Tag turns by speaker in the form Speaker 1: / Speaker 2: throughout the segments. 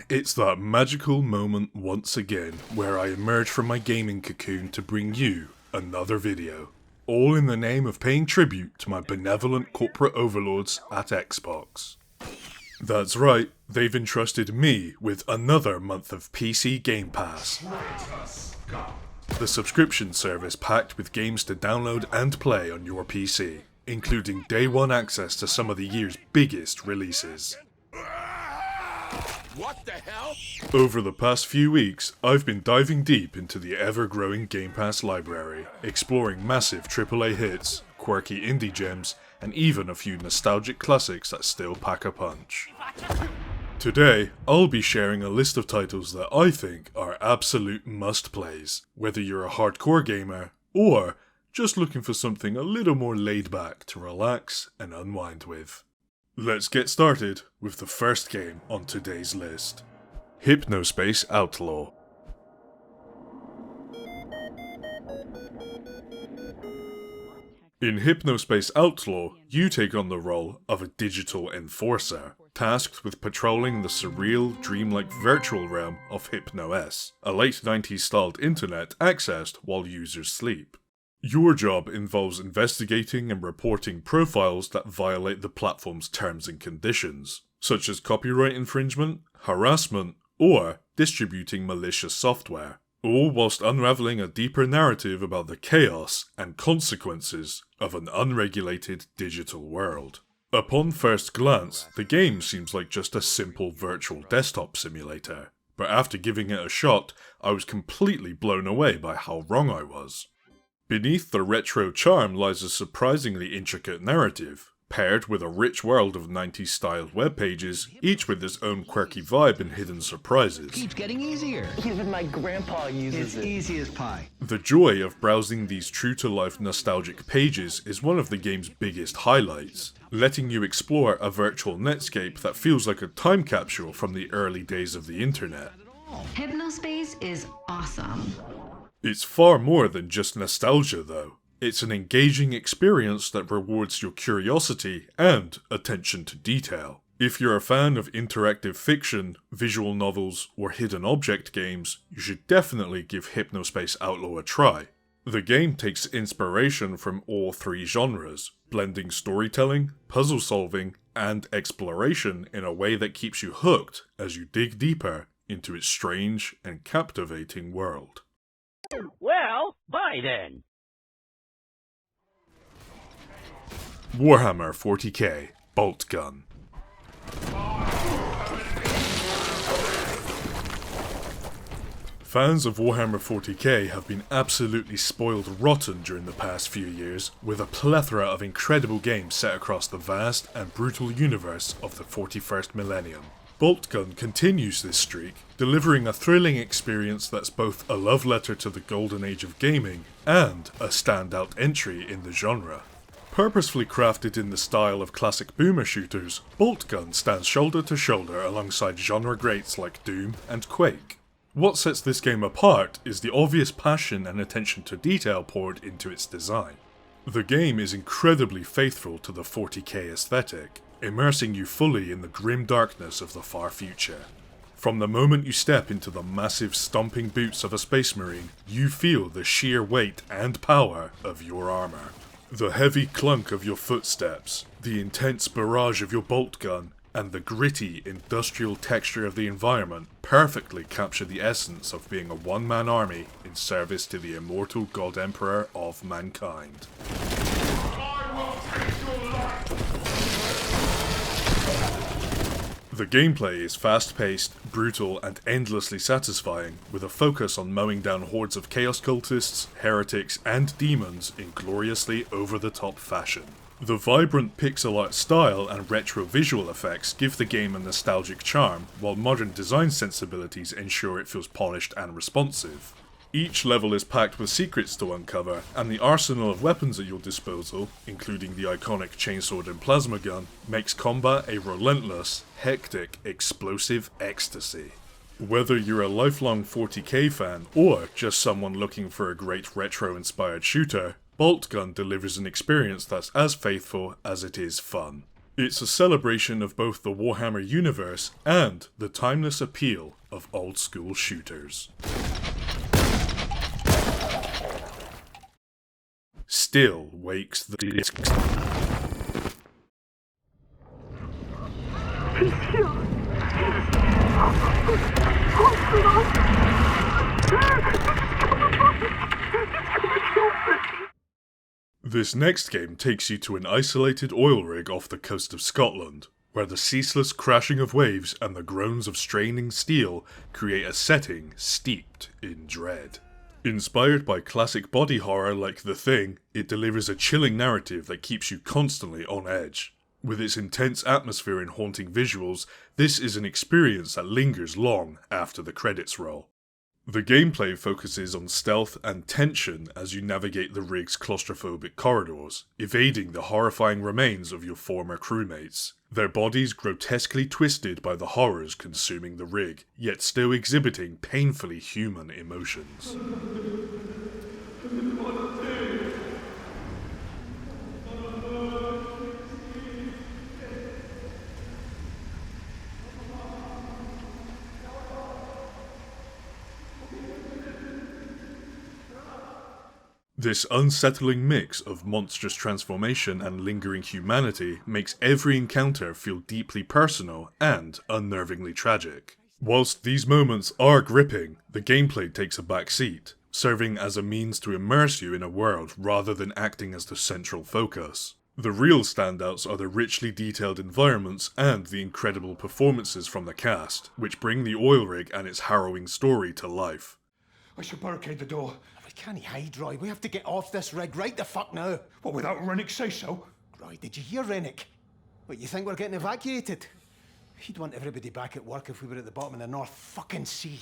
Speaker 1: It's that magical moment once again where I emerge from my gaming cocoon to bring you another video. All in the name of paying tribute to my benevolent corporate overlords at Xbox. That's right, they've entrusted me with another month of PC Game Pass. The subscription service packed with games to download and play on your PC, including day one access to some of the year's biggest releases.
Speaker 2: What the hell?
Speaker 1: Over the past few weeks, I've been diving deep into the ever-growing Game Pass library, exploring massive AAA hits, quirky indie gems, and even a few nostalgic classics that still pack a punch. Today, I'll be sharing a list of titles that I think are absolute must-plays, whether you're a hardcore gamer, or just looking for something a little more laid-back to relax and unwind with. Let's get started with the first game on today's list. Hypnospace Outlaw. In Hypnospace Outlaw, you take on the role of a digital enforcer, tasked with patrolling the surreal, dreamlike virtual realm of Hypno-S, a late 90s styled internet accessed while users sleep. Your job involves investigating and reporting profiles that violate the platform's terms and conditions, such as copyright infringement, harassment, or distributing malicious software, all whilst unraveling a deeper narrative about the chaos and consequences of an unregulated digital world. Upon first glance, the game seems like just a simple virtual desktop simulator, but after giving it a shot, I was completely blown away by how wrong I was. Beneath the retro charm lies a surprisingly intricate narrative, paired with a rich world of 90s styled web pages, each with its own quirky vibe and hidden surprises.
Speaker 3: Keeps getting easier.
Speaker 4: Even my grandpa uses it.
Speaker 3: It's easy as pie.
Speaker 1: The joy of browsing these true-to-life nostalgic pages is one of the game's biggest highlights, letting you explore a virtual netscape that feels like a time capsule from the early days of the internet.
Speaker 5: Hypnospace is awesome.
Speaker 1: It's far more than just nostalgia though. It's an engaging experience that rewards your curiosity and attention to detail. If you're a fan of interactive fiction, visual novels, or hidden object games, you should definitely give Hypnospace Outlaw a try. The game takes inspiration from all three genres, blending storytelling, puzzle solving, and exploration in a way that keeps you hooked as you dig deeper into its strange and captivating world.
Speaker 4: Well, bye then.
Speaker 1: Warhammer 40k, Boltgun. Fans of Warhammer 40k have been absolutely spoiled rotten during the past few years, with a plethora of incredible games set across the vast and brutal universe of the 41st millennium. Boltgun continues this streak, delivering a thrilling experience that's both a love letter to the golden age of gaming and a standout entry in the genre. Purposefully crafted in the style of classic boomer shooters, Boltgun stands shoulder to shoulder alongside genre greats like Doom and Quake. What sets this game apart is the obvious passion and attention to detail poured into its design. The game is incredibly faithful to the 40k aesthetic, immersing you fully in the grim darkness of the far future. From the moment you step into the massive stomping boots of a space marine, you feel the sheer weight and power of your armor. The heavy clunk of your footsteps, the intense barrage of your bolt gun, and the gritty, industrial texture of the environment perfectly capture the essence of being a one-man army in service to the immortal God Emperor of mankind. The gameplay is fast-paced, brutal, and endlessly satisfying, with a focus on mowing down hordes of chaos cultists, heretics, and demons in gloriously over-the-top fashion. The vibrant pixel art style and retro visual effects give the game a nostalgic charm, while modern design sensibilities ensure it feels polished and responsive. Each level is packed with secrets to uncover, and the arsenal of weapons at your disposal, including the iconic chainsword and plasma gun, makes combat a relentless, hectic, explosive ecstasy. Whether you're a lifelong 40k fan, or just someone looking for a great retro-inspired shooter, Boltgun delivers an experience that's as faithful as it is fun. It's a celebration of both the Warhammer universe and the timeless appeal of old-school shooters. Still wakes the This next game takes you to an isolated oil rig off the coast of Scotland, where the ceaseless crashing of waves and the groans of straining steel create a setting steeped in dread. Inspired by classic body horror like The Thing, it delivers a chilling narrative that keeps you constantly on edge. With its intense atmosphere and haunting visuals, this is an experience that lingers long after the credits roll. The gameplay focuses on stealth and tension as you navigate the rig's claustrophobic corridors, evading the horrifying remains of your former crewmates, their bodies grotesquely twisted by the horrors consuming the rig, yet still exhibiting painfully human emotions. This unsettling mix of monstrous transformation and lingering humanity makes every encounter feel deeply personal and unnervingly tragic. Whilst these moments are gripping, the gameplay takes a back seat, serving as a means to immerse you in a world rather than acting as the central focus. The real standouts are the richly detailed environments and the incredible performances from the cast, which bring the oil rig and its harrowing story to life.
Speaker 2: I should barricade the door.
Speaker 3: We can't hide, Roy. We have to get off this rig right the fuck now.
Speaker 2: What, without Rennick say so?
Speaker 3: Roy, did you hear Rennick? What, you think we're getting evacuated? He'd want everybody back at work if we were at the bottom of the North fucking Sea.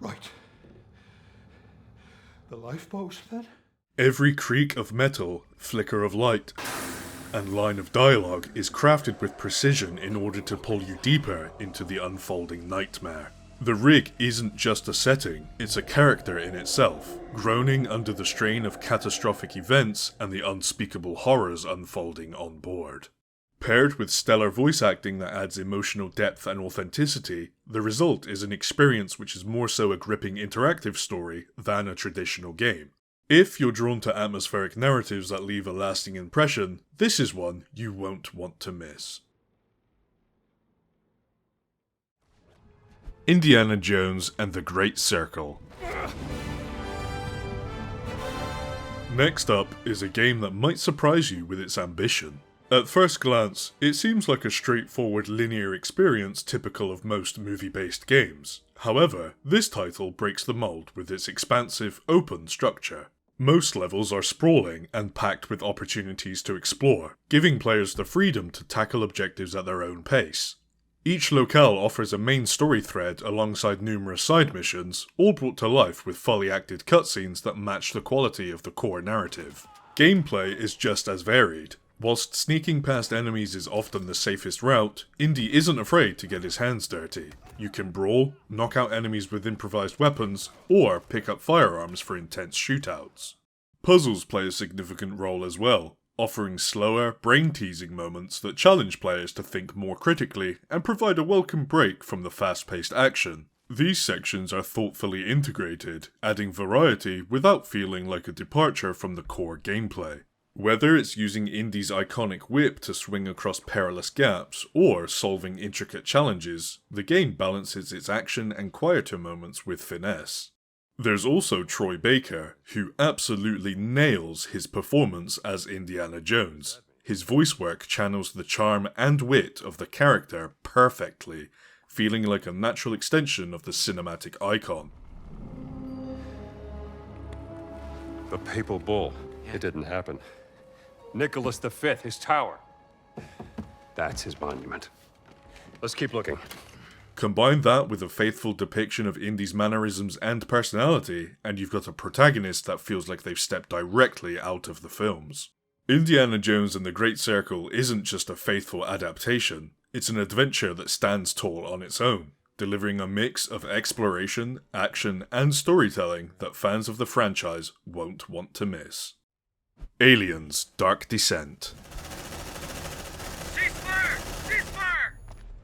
Speaker 2: Right. The lifeboats, then?
Speaker 1: Every creak of metal, flicker of light, and line of dialogue is crafted with precision in order to pull you deeper into the unfolding nightmare. The rig isn't just a setting, it's a character in itself, groaning under the strain of catastrophic events and the unspeakable horrors unfolding on board. Paired with stellar voice acting that adds emotional depth and authenticity, the result is an experience which is more so a gripping interactive story than a traditional game. If you're drawn to atmospheric narratives that leave a lasting impression, this is one you won't want to miss. Indiana Jones and the Great Circle. Next up is a game that might surprise you with its ambition. At first glance, it seems like a straightforward linear experience typical of most movie-based games. However, this title breaks the mold with its expansive, open structure. Most levels are sprawling and packed with opportunities to explore, giving players the freedom to tackle objectives at their own pace. Each locale offers a main story thread alongside numerous side missions, all brought to life with fully acted cutscenes that match the quality of the core narrative. Gameplay is just as varied. Whilst sneaking past enemies is often the safest route, Indy isn't afraid to get his hands dirty. You can brawl, knock out enemies with improvised weapons, or pick up firearms for intense shootouts. Puzzles play a significant role as well, offering slower, brain-teasing moments that challenge players to think more critically and provide a welcome break from the fast-paced action. These sections are thoughtfully integrated, adding variety without feeling like a departure from the core gameplay. Whether it's using Indy's iconic whip to swing across perilous gaps, or solving intricate challenges, the game balances its action and quieter moments with finesse. There's also Troy Baker, who absolutely nails his performance as Indiana Jones. His voice work channels the charm and wit of the character perfectly, feeling like a natural extension of the cinematic icon.
Speaker 6: The Papal Bull. It didn't happen. Nicholas V, his tower. That's his monument. Let's keep looking.
Speaker 1: Combine that with a faithful depiction of Indy's mannerisms and personality, and you've got a protagonist that feels like they've stepped directly out of the films. Indiana Jones and the Great Circle isn't just a faithful adaptation, it's an adventure that stands tall on its own, delivering a mix of exploration, action, and storytelling that fans of the franchise won't want to miss. Aliens: Dark Descent.
Speaker 7: Ceasefire! Ceasefire!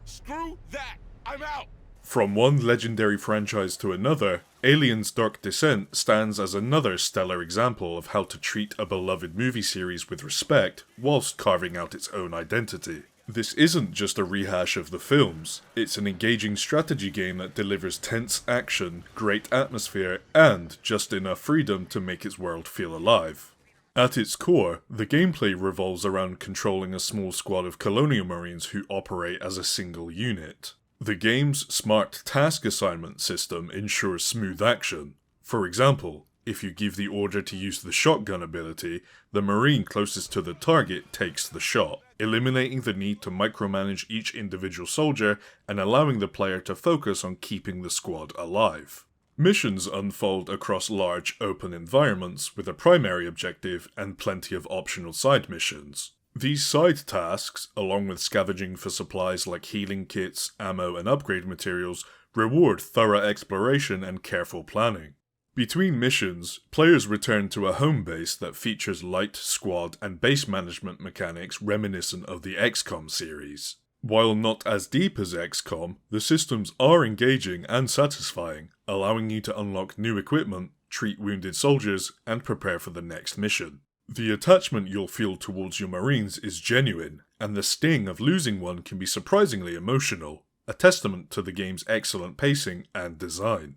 Speaker 7: Screw that! I'm out!
Speaker 1: From one legendary franchise to another, Aliens: Dark Descent stands as another stellar example of how to treat a beloved movie series with respect whilst carving out its own identity. This isn't just a rehash of the films, it's an engaging strategy game that delivers tense action, great atmosphere, and just enough freedom to make its world feel alive. At its core, the gameplay revolves around controlling a small squad of colonial marines who operate as a single unit. The game's smart task assignment system ensures smooth action. For example, if you give the order to use the shotgun ability, the marine closest to the target takes the shot, eliminating the need to micromanage each individual soldier and allowing the player to focus on keeping the squad alive. Missions unfold across large, open environments with a primary objective and plenty of optional side missions. These side tasks, along with scavenging for supplies like healing kits, ammo and upgrade materials, reward thorough exploration and careful planning. Between missions, players return to a home base that features light, squad, and base management mechanics reminiscent of the XCOM series. While not as deep as XCOM, the systems are engaging and satisfying, allowing you to unlock new equipment, treat wounded soldiers, and prepare for the next mission. The attachment you'll feel towards your Marines is genuine, and the sting of losing one can be surprisingly emotional, a testament to the game's excellent pacing and design.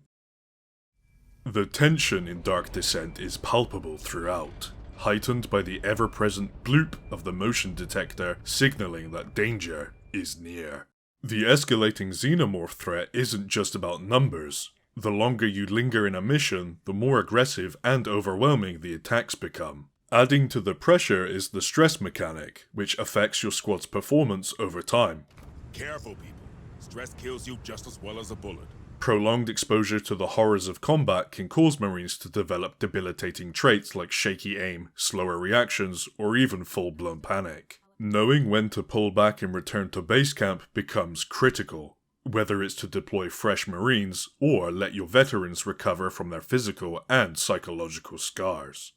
Speaker 1: The tension in Dark Descent is palpable throughout, heightened by the ever-present bloop of the motion detector signaling that danger is near. The escalating xenomorph threat isn't just about numbers. The longer you linger in a mission, the more aggressive and overwhelming the attacks become. Adding to the pressure is the stress mechanic, which affects your squad's performance over time.
Speaker 7: Careful, people. Stress kills you just as well as a bullet.
Speaker 1: Prolonged exposure to the horrors of combat can cause Marines to develop debilitating traits like shaky aim, slower reactions, or even full-blown panic. Knowing when to pull back and return to base camp becomes critical, whether it's to deploy fresh Marines or let your veterans recover from their physical and psychological scars.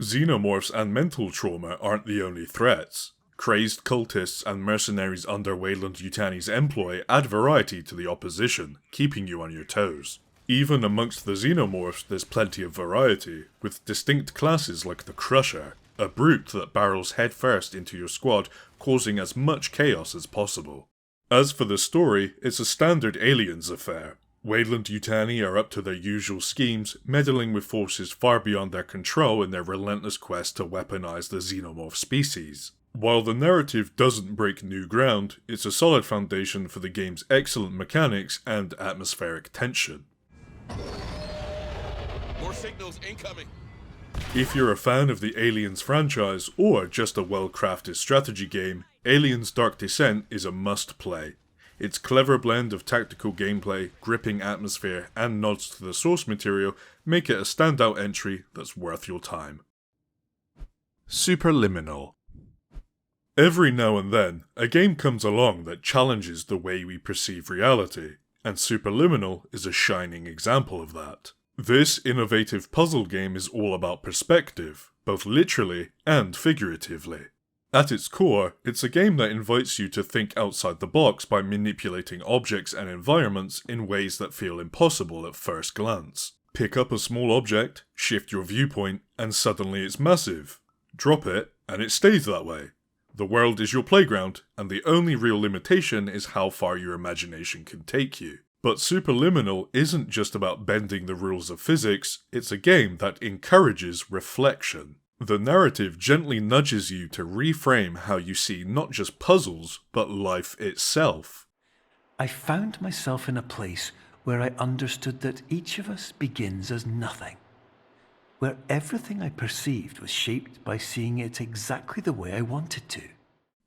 Speaker 1: Xenomorphs and mental trauma aren't the only threats. Crazed cultists and mercenaries under Weyland-Yutani's employ add variety to the opposition, keeping you on your toes. Even amongst the xenomorphs there's plenty of variety, with distinct classes like the Crusher, a brute that barrels headfirst into your squad, causing as much chaos as possible. As for the story, it's a standard Aliens affair. Weyland-Yutani are up to their usual schemes, meddling with forces far beyond their control in their relentless quest to weaponize the xenomorph species. While the narrative doesn't break new ground, it's a solid foundation for the game's excellent mechanics and atmospheric tension.
Speaker 7: More signals incoming.
Speaker 1: If you're a fan of the Aliens franchise or just a well-crafted strategy game, Aliens: Dark Descent is a must-play. Its clever blend of tactical gameplay, gripping atmosphere, and nods to the source material make it a standout entry that's worth your time. Superliminal. Every now and then, a game comes along that challenges the way we perceive reality, and Superliminal is a shining example of that. This innovative puzzle game is all about perspective, both literally and figuratively. At its core, it's a game that invites you to think outside the box by manipulating objects and environments in ways that feel impossible at first glance. Pick up a small object, shift your viewpoint, and suddenly it's massive. Drop it, and it stays that way. The world is your playground, and the only real limitation is how far your imagination can take you. But Superliminal isn't just about bending the rules of physics, it's a game that encourages reflection. The narrative gently nudges you to reframe how you see not just puzzles, but life itself.
Speaker 8: I found myself in a place where I understood that each of us begins as nothing, where everything I perceived was shaped by seeing it exactly the way I wanted to.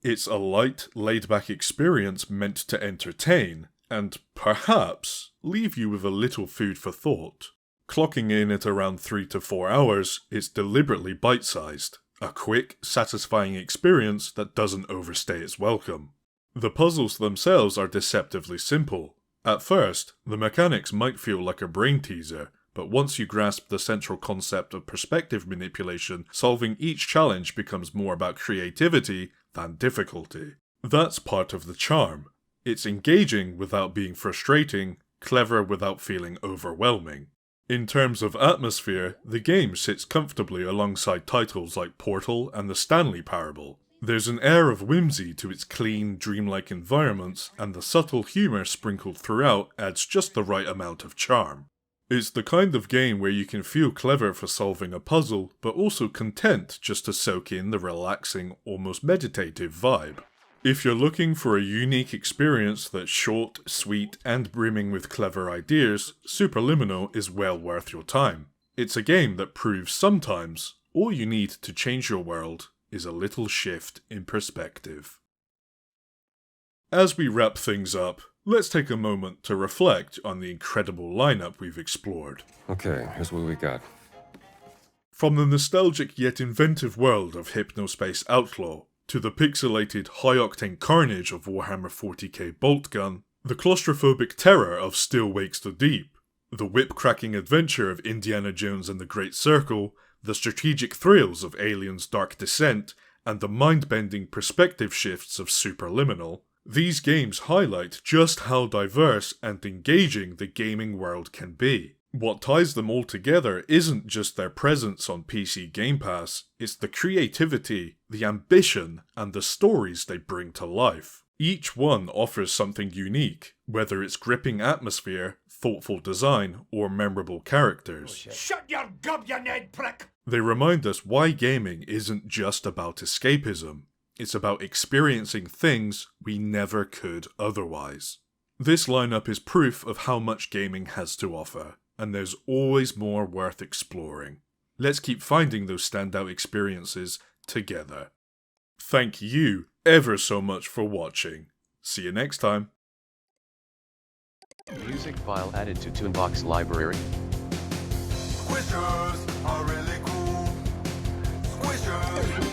Speaker 1: It's a light, laid-back experience meant to entertain, and perhaps leave you with a little food for thought. Clocking in at around 3 to 4 hours, it's deliberately bite-sized, a quick, satisfying experience that doesn't overstay its welcome. The puzzles themselves are deceptively simple. At first, the mechanics might feel like a brain teaser, but once you grasp the central concept of perspective manipulation, solving each challenge becomes more about creativity than difficulty. That's part of the charm. It's engaging without being frustrating, clever without feeling overwhelming. In terms of atmosphere, the game sits comfortably alongside titles like Portal and the Stanley Parable. There's an air of whimsy to its clean, dreamlike environments, and the subtle humour sprinkled throughout adds just the right amount of charm. It's the kind of game where you can feel clever for solving a puzzle, but also content just to soak in the relaxing, almost meditative vibe. If you're looking for a unique experience that's short, sweet, and brimming with clever ideas, Superliminal is well worth your time. It's a game that proves sometimes all you need to change your world is a little shift in perspective. As we wrap things up, let's take a moment to reflect on the incredible lineup we've explored.
Speaker 6: Okay, here's what we got.
Speaker 1: From the nostalgic yet inventive world of Hypnospace Outlaw, to the pixelated high-octane carnage of Warhammer 40k Boltgun, the claustrophobic terror of Still Wakes the Deep, the whip-cracking adventure of Indiana Jones and the Great Circle, the strategic thrills of Alien's Dark Descent, and the mind-bending perspective shifts of Superliminal, these games highlight just how diverse and engaging the gaming world can be. What ties them all together isn't just their presence on PC Game Pass, it's the creativity, the ambition, and the stories they bring to life. Each one offers something unique, whether it's gripping atmosphere, thoughtful design, or memorable characters.
Speaker 7: Shut your gob, you Ned prick!
Speaker 1: They remind us why gaming isn't just about escapism, it's about experiencing things we never could otherwise. This lineup is proof of how much gaming has to offer, and there's always more worth exploring. Let's keep finding those standout experiences together. Thank you ever so much for watching. See you next time.
Speaker 9: Music file added to Toonbox library.
Speaker 7: Squishers are really cool. Squishers.